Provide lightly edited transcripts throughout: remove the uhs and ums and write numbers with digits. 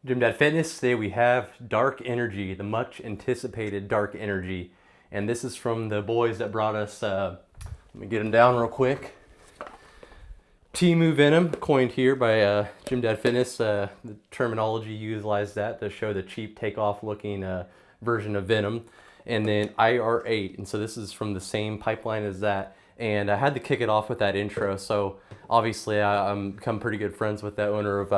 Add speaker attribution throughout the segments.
Speaker 1: GYMDAD Fitness. Today we have Dark Energy, the much anticipated Dark Energy. And this is from the boys that brought us, let me get them down real quick. Temu Venom, coined here by GYMDAD Fitness. The terminology utilized that to show the cheap takeoff looking version of Venom. And then IR8, and so this is from the same pipeline as that. And I had to kick it off with that intro. So obviously I'm become pretty good friends with the owner of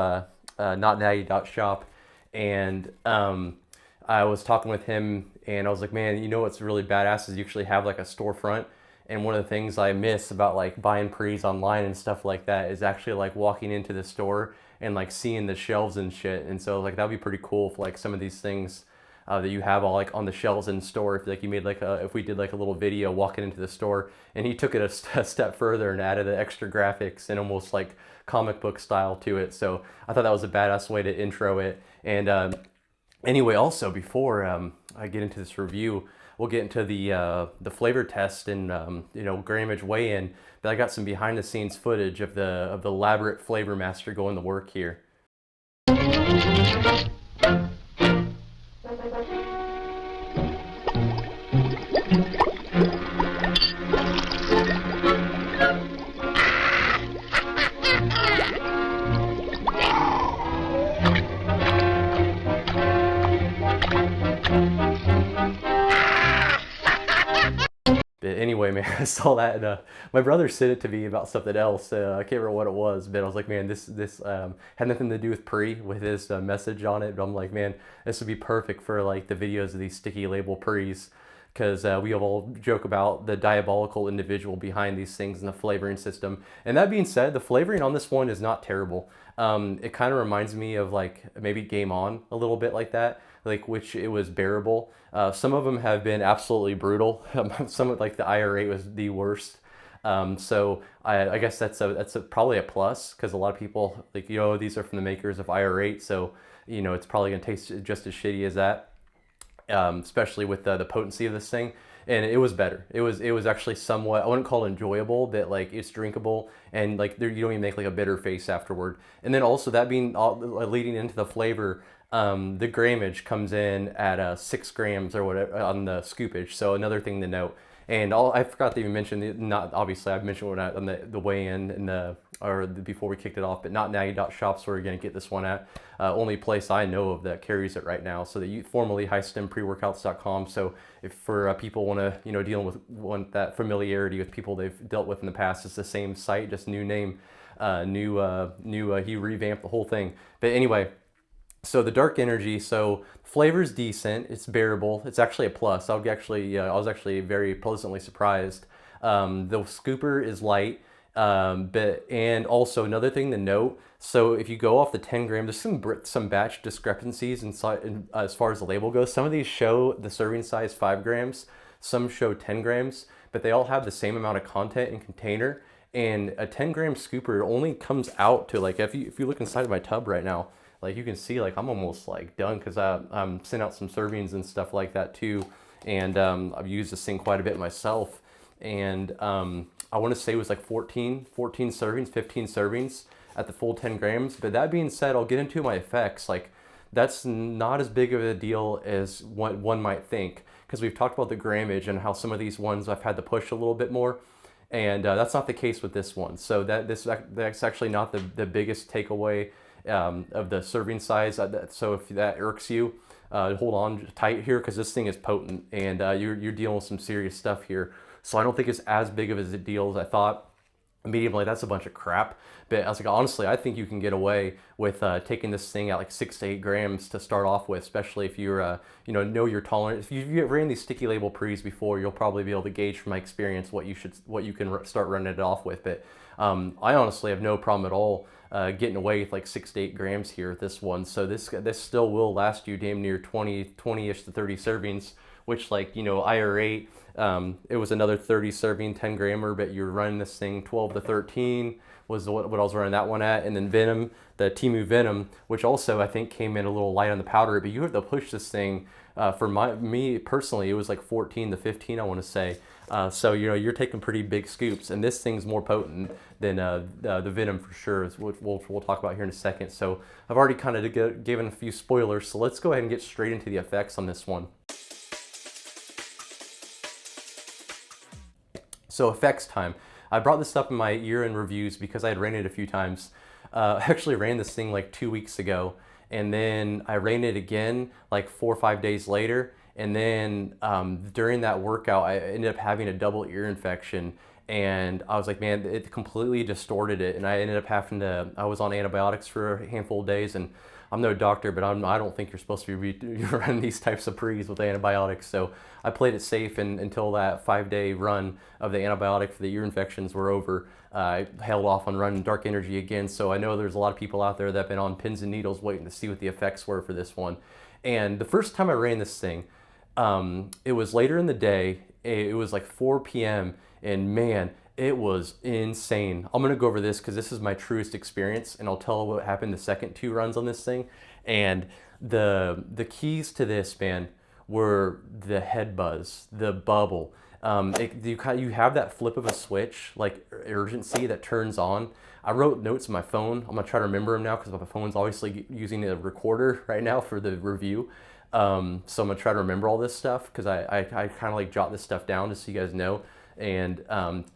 Speaker 1: NotNatty.shop. And I was talking with him and I was like, man, you know what's really badass is you actually have like a storefront. And one of the things I miss about like buying pre's online and stuff like that is actually like walking into the store and like seeing the shelves and shit. And so like that'd be pretty cool for like some of these things that you have all like on the shelves in the store. If like you made like if we did like a little video walking into the store, and he took it a step further and added the extra graphics and almost like comic book style to it. So I thought that was a badass way to intro it. And anyway, also before I get into this review, we'll get into the flavor test and you know, grammage weigh-in. But I got some behind the scenes footage of the elaborate flavor master going to work here. But anyway, man, I saw that, and my brother sent it to me about something else. I can't remember what it was, but I was like, man, this had nothing to do with with his message on it. But I'm like, man, this would be perfect for like the videos of these sticky label pre's, because we all joke about the diabolical individual behind these things and the flavoring system. And that being said, the flavoring on this one is not terrible. It kind of reminds me of like maybe Game On a little bit like that, like which it was bearable. Some of them have been absolutely brutal. Some of like the IR8 was the worst. So I guess that's probably a plus, because a lot of people like, you know, these are from the makers of IR8, so you know it's probably gonna taste just as shitty as that. Especially with the potency of this thing. And it was better. It was actually somewhat, I wouldn't call it enjoyable, but like it's drinkable, and like there, you don't even make like a bitter face afterward. And then also that being leading into the flavor, the grammage comes in at 6 grams or whatever on the scoopage. So another thing to note. And I forgot to even mention, not obviously I've mentioned when on the weigh-in and before we kicked it off, but NotNatty.shop's where you're gonna get this one at. Only place I know of that carries it right now. So that formerly highstempreworkouts.com. So if for people wanna, you know, want that familiarity with people they've dealt with in the past, it's the same site, just new name, he revamped the whole thing. But anyway. So the Dark Energy, so flavor's decent, it's bearable, it's actually a plus. I was actually very pleasantly surprised. The scooper is light, and also another thing to note, so if you go off the 10 gram, there's some batch discrepancies inside as far as the label goes. Some of these show the serving size 5 grams, some show 10 grams, but they all have the same amount of content and container. And a 10 gram scooper only comes out to like, if you look inside of my tub right now, like you can see, like I'm almost like done, because I'm sent out some servings and stuff like that too. And I've used this thing quite a bit myself. And I want to say it was like 14 servings, 15 servings at the full 10 grams. But that being said, I'll get into my effects. Like that's not as big of a deal as what one might think, because we've talked about the grammage and how some of these ones I've had to push a little bit more. And that's not the case with this one. So that's actually not the biggest takeaway of the serving size. So if that irks you, hold on tight here, because this thing is potent, and you're dealing with some serious stuff here. So I don't think it's as big of a deal as I thought. Immediately, that's a bunch of crap. But I was like, honestly, I think you can get away with taking this thing at like 6 to 8 grams to start off with, especially if you're, you know your tolerance. If you've ran these sticky label pre's before, you'll probably be able to gauge from my experience what you can start running it off with. But I honestly have no problem at all getting away with like 6 to 8 grams here with this one. So this still will last you damn near 20-ish to 30 servings, which, like, you know, IR8, it was another 30 serving 10 grammer, but you're running this thing 12 to 13 was what I was running that one at. And then Venom, the Temu Venom, which also I think came in a little light on the powder, but you have to push this thing, for me personally, it was like 14 to 15, I want to say. So you're taking pretty big scoops, and this thing's more potent than the venom for sure, which we'll talk about here in a second. So I've already kind of given a few spoilers, so let's go ahead and get straight into the effects on this one. So effects time. I brought this up in my year-end reviews because I had ran it a few times. I actually ran this thing like 2 weeks ago, and then I ran it again like 4 or 5 days later. And then during that workout, I ended up having a double ear infection, and I was like, man, it completely distorted it. And I ended up I was on antibiotics for a handful of days, and I'm no doctor, but I don't think you're supposed to be running these types of pre's with antibiotics. So I played it safe until that 5-day run of the antibiotic for the ear infections were over. I held off on running Dark Energy again. So I know there's a lot of people out there that have been on pins and needles waiting to see what the effects were for this one. And the first time I ran this thing, it was later in the day. It was like 4 p.m. and man, it was insane. I'm gonna go over this because this is my truest experience, and I'll tell what happened the second 2 runs on this thing. And the keys to this, man, were the head buzz, the bubble. You have that flip of a switch, like urgency that turns on. I wrote notes on my phone. I'm gonna try to remember them now because my phone's obviously using a recorder right now for the review. So I'm gonna try to remember all this stuff because I kind of like jot this stuff down just so you guys know, and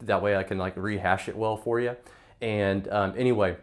Speaker 1: that way I can like rehash it well for you. And anyway,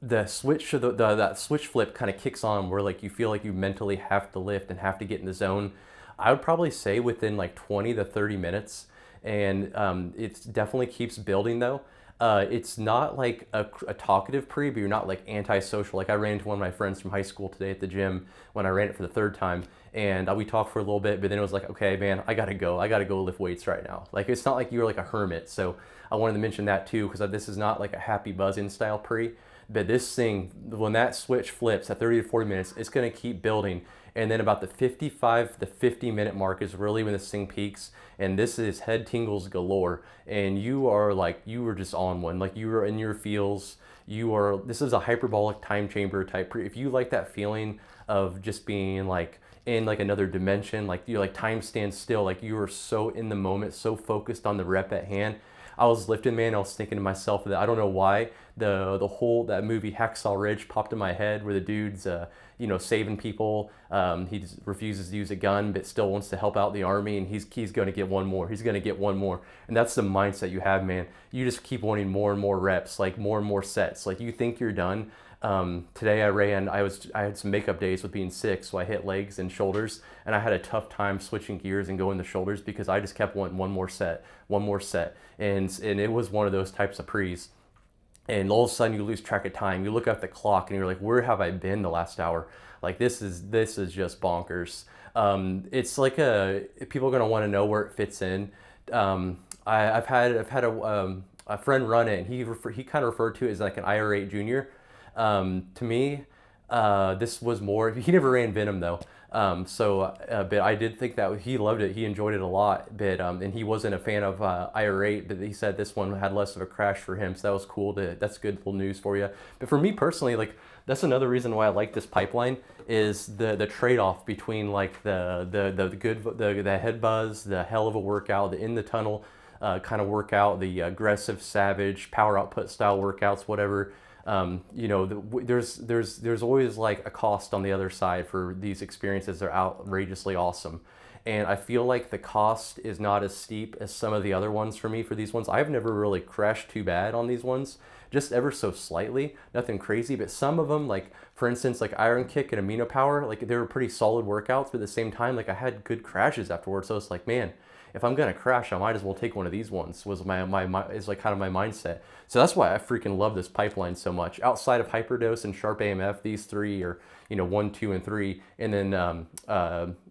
Speaker 1: the switch, that switch flip kind of kicks on where like you feel like you mentally have to lift and have to get in the zone. I would probably say within like 20 to 30 minutes, and it definitely keeps building though. It's not like a talkative pre, but you're not like antisocial. Like I ran into one of my friends from high school today at the gym when I ran it for the 3rd time, and we talked for a little bit, but then it was like, okay, man, I gotta go lift weights right now. Like it's not like you're like a hermit. So I wanted to mention that too, because this is not like a happy buzzing style pre, but this thing, when that switch flips at 30 to 40 minutes, it's gonna keep building. And then about the 55 to 50-minute mark is really when this thing peaks, and this is head tingles galore. And you were just on one, like you were in your feels. This is a hyperbolic time chamber type pre. If you like that feeling of just being like in like another dimension, like you like time stands still, like you were so in the moment, so focused on the rep at hand. I was lifting, man. I was thinking to myself that I don't know why the whole that movie Hacksaw Ridge popped in my head, where the dude's saving people. He just refuses to use a gun, but still wants to help out the army, and he's going to get one more. He's going to get one more, and that's the mindset you have, man. You just keep wanting more and more reps, like more and more sets. Like you think you're done. Today I had some makeup days with being sick, so I hit legs and shoulders, and I had a tough time switching gears and going to shoulders because I just kept wanting one more set, and it was one of those types of pre's. And all of a sudden you lose track of time. You look at the clock and you're like, where have I been the last hour? Like this is just bonkers. It's like people are gonna want to know where it fits in. I've had a friend run it, and he kind of referred to it as like an IR8 Junior. To me, this was more. He never ran Venom though. But I did think that he loved it. He enjoyed it a lot. But and he wasn't a fan of IR8, but he said this one had less of a crash for him. So that was cool. That's good little news for you. But for me personally, like that's another reason why I like this pipeline is the trade-off between like the head buzz, the hell of a workout, the in the tunnel kind of workout, the aggressive, savage, power output style workouts, whatever. There's always like a cost on the other side for these experiences. They're outrageously awesome. And I feel like the cost is not as steep as some of the other ones for me for these ones. I've never really crashed too bad on these ones, just ever so slightly, nothing crazy. But some of them, like for instance, like Iron Kick and Amino Power, like they were pretty solid workouts, but at the same time, like I had good crashes afterwards. So it's like, man, if I'm gonna crash, I might as well take one of these ones. Was my is like kind of my mindset. So that's why I freaking love this pipeline so much. Outside of Hyperdose and Sharp AMF, these three are 1, 2, and 3, and then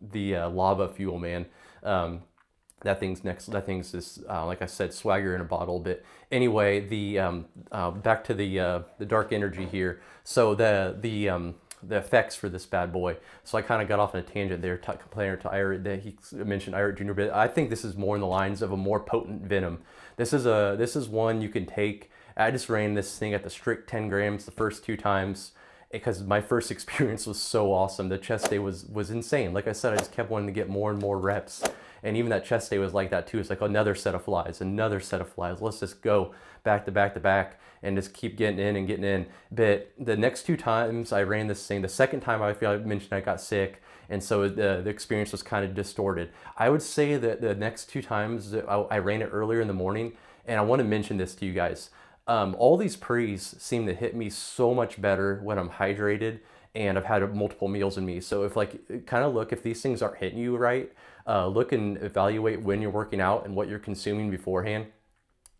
Speaker 1: the Lava Fuel, man. That thing's next. That thing's just like I said, swagger in a bottle. But anyway, back to the Dark Energy here. So the effects for this bad boy. So I kind of got off on a tangent there, complaining to Ira that he mentioned Ira Jr. But I think this is more in the lines of a more potent Venom. This is one you can take. I just ran this thing at the strict 10 grams the first 2 times because my first experience was so awesome. The chest day was insane. Like I said, I just kept wanting to get more and more reps. And even that chest day was like that too. It's like another set of flies, another set of flies. Let's just go back to back to back and just keep getting in and getting in. But the next 2 times I ran this thing, the second time I feel I mentioned I got sick, and so the experience was kind of distorted. I would say that the next 2 times I ran it earlier in the morning, and I want to mention this to you guys. All these pre's seem to hit me so much better when I'm hydrated and I've had multiple meals in me. So if like, kind of look, if these things aren't hitting you right, look and evaluate when you're working out and what you're consuming beforehand,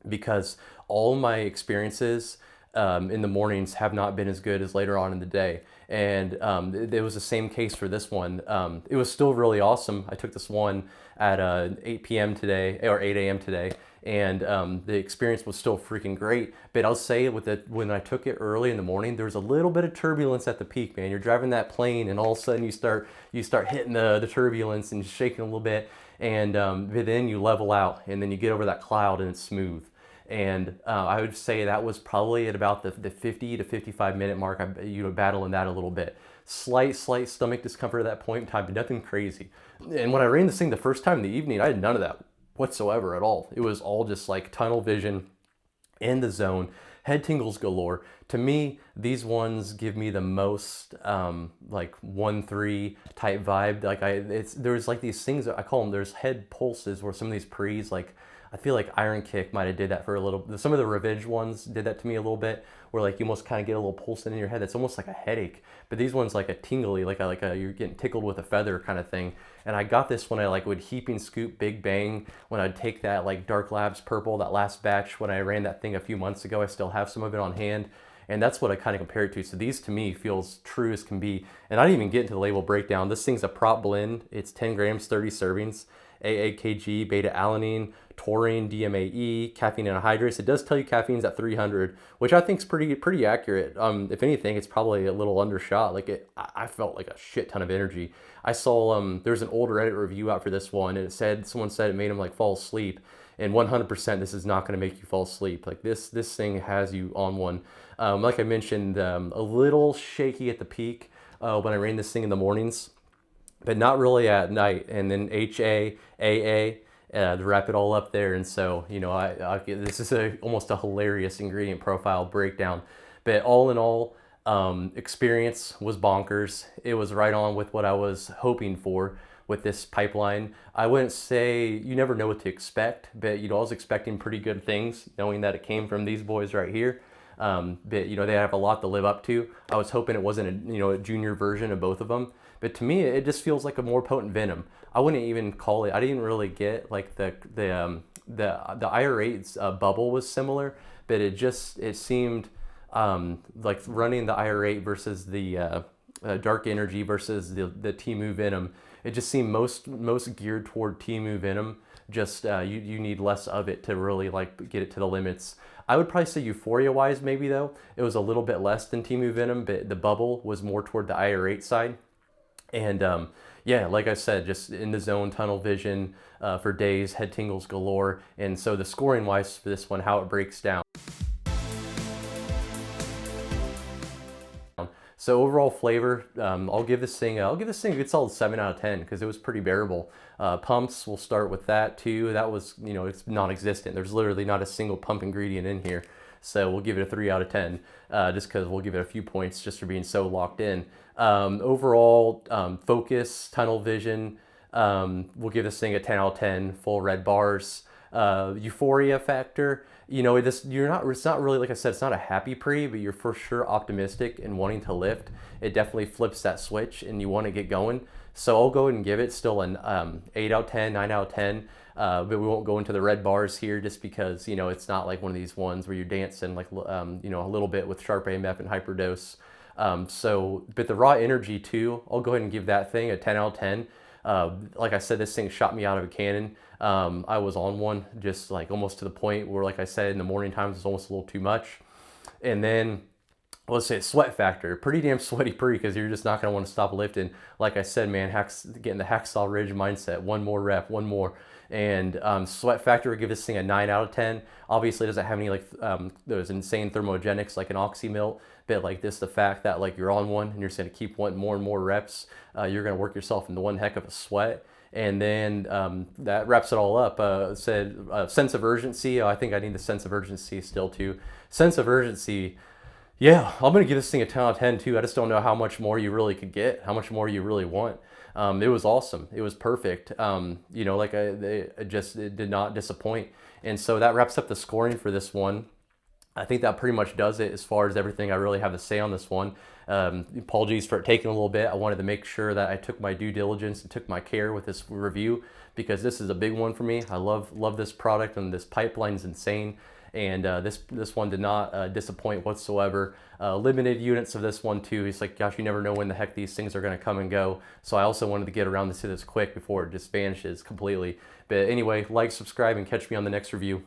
Speaker 1: because all my experiences in the mornings have not been as good as later on in the day. And it was the same case for this one. It was still really awesome. I took this one at 8 p.m. today, or 8 a.m. today, and the experience was still freaking great. But I'll say when I took it early in the morning, there was a little bit of turbulence at the peak, man. You're driving that plane, and all of a sudden you start hitting the turbulence and shaking a little bit, and but then you level out, and then you get over that cloud, and it's smooth. And I would say that was probably at about the 50 to 55 minute mark. Battling that a little bit. Slight stomach discomfort at that point in time, but nothing crazy. And when I ran this thing the first time in the evening, I had none of that whatsoever at all. It was all just like tunnel vision, in the zone, head tingles galore. To me, these ones give me the most like 1-3 type vibe. Like there's like these things that I call them. There's head pulses where some of these pre's, like I feel like Iron Kick might have did that for a little. Some of the Revenge ones did that to me a little bit, where like you almost kind of get a little pulsing in your head. That's almost like a headache. But these ones like a tingly, like you're getting tickled with a feather kind of thing. And I got this when I like would heaping scoop Big Bang, when I'd take that like Dark Labs purple, that last batch when I ran that thing a few months ago. I still have some of it on hand. And that's what I kind of compare it to. So these to me feels true as can be. And I didn't even get into the label breakdown. This thing's a prop blend. It's 10 grams, 30 servings, AAKG, beta-alanine, taurine, DMAE, caffeine anhydrous. It does tell you caffeine's at 300, which I think is pretty accurate. If anything, it's probably a little undershot. Like I felt like a shit ton of energy. I saw there's an old Reddit review out for this one, and someone said it made him like fall asleep. And 100%, this is not going to make you fall asleep. Like this thing has you on one. Like I mentioned, a little shaky at the peak when I ran this thing in the mornings, but not really at night. And then HA, AA, to wrap it all up there. And so, this is almost a hilarious ingredient profile breakdown. But all in all, experience was bonkers. It was right on with what I was hoping for with this pipeline. I wouldn't say, you never know what to expect, but I was expecting pretty good things, knowing that it came from these boys right here. But they have a lot to live up to. I was hoping it wasn't a junior version of both of them, but to me it just feels like a more potent venom. I wouldn't even call it. I didn't really get like the IR8's bubble was similar, but it seemed like running the IR8 versus the Dark Energy versus the Temu Venom. It just seemed most geared toward Temu Venom. Just you need less of it to really like get it to the limits. I would probably say Euphoria wise, maybe though, it was a little bit less than Temu Venom, but the bubble was more toward the IR8 side. And yeah, like I said, just in the zone, tunnel vision for days, head tingles galore. And so the scoring wise for this one, how it breaks down. So overall flavor, I'll give this thing a good solid 7 out of 10 because it was pretty bearable. Pumps, we'll start with that too. That was, it's non-existent. There's literally not a single pump ingredient in here. So we'll give it a 3 out of 10 just because we'll give it a few points just for being so locked in. Overall, focus, tunnel vision, we'll give this thing a 10 out of 10, full red bars. Euphoria factor, it's not really, like I said, it's not a happy pre, but you're for sure optimistic and wanting to lift. It definitely flips that switch and you want to get going. So I'll go ahead and give it still an 8 out of 10, 9 out of 10. But we won't go into the red bars here just because, it's not like one of these ones where you're dancing like, a little bit with sharp AMF and hyperdose. But the raw energy too, I'll go ahead and give that thing a 10 out of 10. Like I said, this thing shot me out of a cannon. I was on one just like almost to the point where, like I said, in the morning times it's almost a little too much. And then let's say sweat factor, pretty damn sweaty pre because you're just not going to want to stop lifting. Like I said, man, getting the Hacksaw Ridge mindset, one more rep, one more. And sweat factor would give this thing a 9 out of 10. Obviously it doesn't have any like those insane thermogenics like an oxymelt, but like this, the fact that like you're on one and you're just going to keep wanting more and more reps, you're going to work yourself into one heck of a sweat. And then that wraps it all up. Said sense of urgency. Oh, I think I need the sense of urgency still too. Sense of urgency. Yeah, I'm gonna give this thing a 10 out of 10 too. I just don't know how much more you really could get, how much more you really want. It was awesome. It was perfect. Like it did not disappoint. And so that wraps up the scoring for this one. I think that pretty much does it as far as everything I really have to say on this one. Apologies for it taking a little bit. I wanted to make sure that I took my due diligence and took my care with this review because this is a big one for me. I love this product, and this pipeline is insane. And this one did not disappoint whatsoever. Limited units of this one too. It's like, gosh, you never know when the heck these things are going to come and go. So I also wanted to get around to this quick before it just vanishes completely. But anyway, like, subscribe, and catch me on the next review.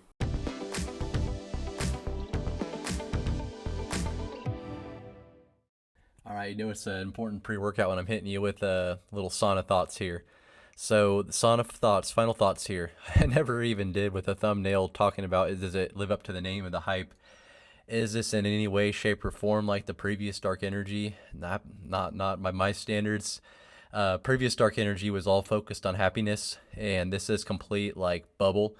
Speaker 1: All right, you know it's an important pre-workout when I'm hitting you with little sauna thoughts here. So the sauna thoughts, final thoughts here. I never even did with a thumbnail talking about does it live up to the name of the hype? Is this in any way, shape, or form like the previous Dark Energy? Not by my standards. Previous Dark Energy was all focused on happiness, and this is complete like bubble.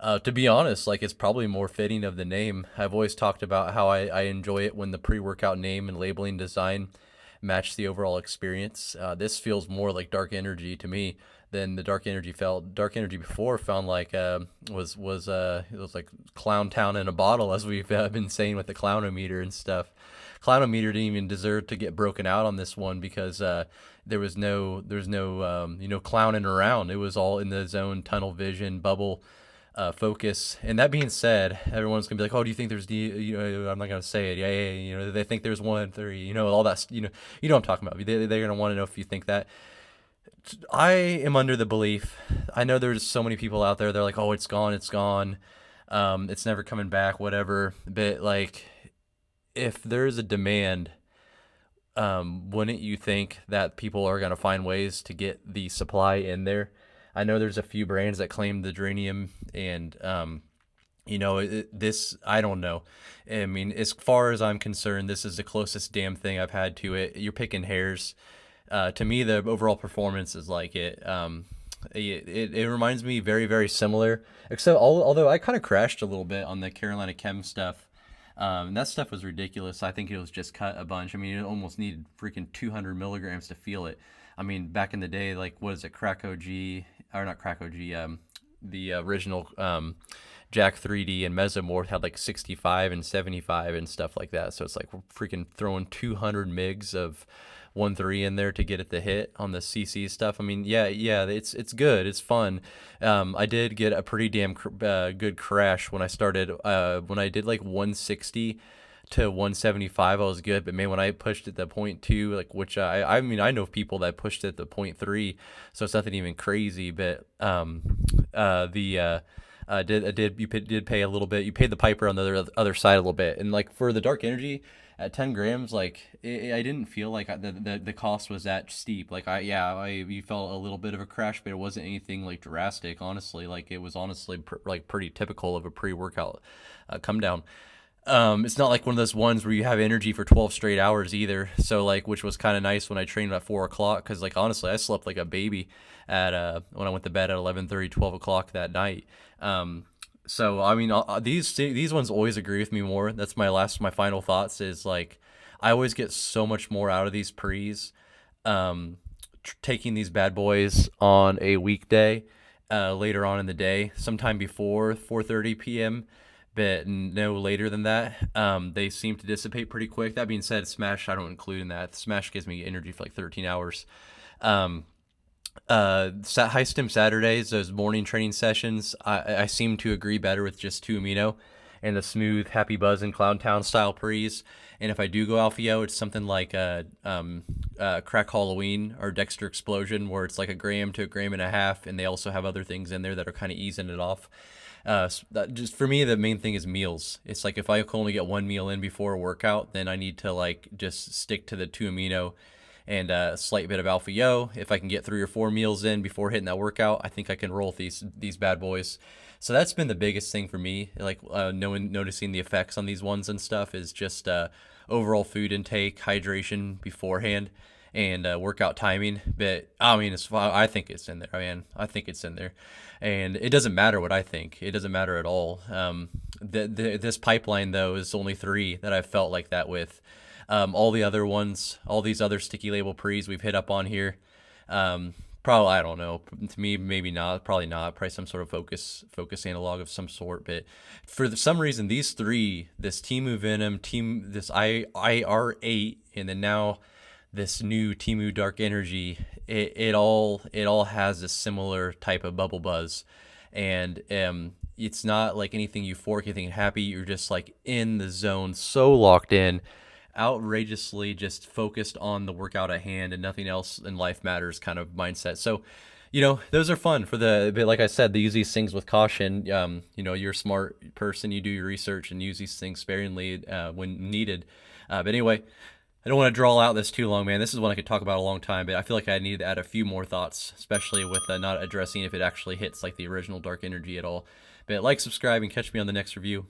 Speaker 1: To be honest, like it's probably more fitting of the name. I've always talked about how I enjoy it when the pre-workout name and labeling design match the overall experience. This feels more like Dark Energy to me than the Dark Energy felt. Dark Energy before found like it was like Clown Town in a bottle, as we've been saying with the Clownometer and stuff. Clownometer didn't even deserve to get broken out on this one because there was no clowning around. It was all in the zone, tunnel vision, bubble. Focus. And that being said, everyone's gonna be like, "Oh, do you think there's I'm not gonna say it. Yeah. They think there's 1 3. All that. You know what I'm talking about. They're gonna want to know if you think that. I am under the belief. I know there's so many people out there. They're like, "Oh, it's gone. It's gone. It's never coming back. Whatever." But like, if there's a demand, wouldn't you think that people are gonna find ways to get the supply in there? I know there's a few brands that claim the Dranium, and this, I don't know. I mean, as far as I'm concerned, this is the closest damn thing I've had to it. You're picking hairs. To me, the overall performance is like it. It reminds me very, very similar. Except, although I kind of crashed a little bit on the Carolina Chem stuff. That stuff was ridiculous. I think it was just cut a bunch. I mean, it almost needed freaking 200 milligrams to feel it. I mean, back in the day, like, what is it, Crack OG, or not Crack OG, the original Jack 3D and Mesomorph had like 65 and 75 and stuff like that. So it's like we're freaking throwing 200 MIGs of 1.3 in there to get it to hit on the CC stuff. I mean, yeah, it's good, it's fun. I did get a pretty damn good crash when I started. When I did like 160 to 175, I was good, but man, when I pushed it to 0.2, like, which I mean, I know people that pushed it to 0.3, so it's nothing even crazy, but you did pay a little bit. You paid the piper on the other side a little bit, and like for the Dark Energy at 10 grams, like I didn't feel like the cost was that steep. Like you felt a little bit of a crash, but it wasn't anything like drastic. Honestly, like it was honestly pretty typical of a pre-workout come down. It's not like one of those ones where you have energy for 12 straight hours either. So like, which was kind of nice when I trained at 4 o'clock. Cause like, honestly, I slept like a baby at, when I went to bed at 11:30, 12 o'clock that night. So, I mean, these ones always agree with me more. That's my final thoughts is like, I always get so much more out of these pre's, taking these bad boys on a weekday, later on in the day, sometime before 4:30 p.m., but no later than that. They seem to dissipate pretty quick. That being said, Smash I don't include in that. Smash gives me energy for like 13 hours. High stim Saturdays, those morning training sessions, I seem to agree better with just 2 amino and the smooth Happy Buzz and Clown Town style pre's. And if I do go Alpha Yo, it's something like Crack Halloween or Dexter Explosion, where it's like 1 gram to 1.5 grams, and they also have other things in there that are kind of easing it off. Just for me, the main thing is meals. It's like if I can only get 1 meal in before a workout, then I need to like just stick to the 2 amino and a slight bit of Alpha Yo. If I can get 3 or 4 meals in before hitting that workout, I think I can roll these bad boys. So that's been the biggest thing for me, like noticing the effects on these ones and stuff, is just overall food intake, hydration beforehand.
Speaker 2: and workout timing. But I mean, I think it's in there. I mean, I think it's in there, and it doesn't matter what I think. It doesn't matter at all. This pipeline though is only 3 that I've felt like that with. All the other ones, all these other sticky label pre's we've hit up on here. Probably, I don't know. To me, maybe not. Probably not. Probably some sort of focus analog of some sort. But for some reason, these 3, this Temu Venom, this IR8, and then now this new Temu Dark Energy, it all has a similar type of bubble buzz, and it's not like anything euphoric, anything happy. You're just like in the zone, so locked in, outrageously just focused on the workout at hand and nothing else in life matters kind of mindset. So, those are fun but like I said, they use these things with caution. You're a smart person, you do your research and use these things sparingly when needed. But anyway, I don't want to draw out this too long, man. This is one I could talk about a long time, but I feel like I need to add a few more thoughts, especially with not addressing if it actually hits like the original Dark Energy at all. But like, subscribe, and catch me on the next review.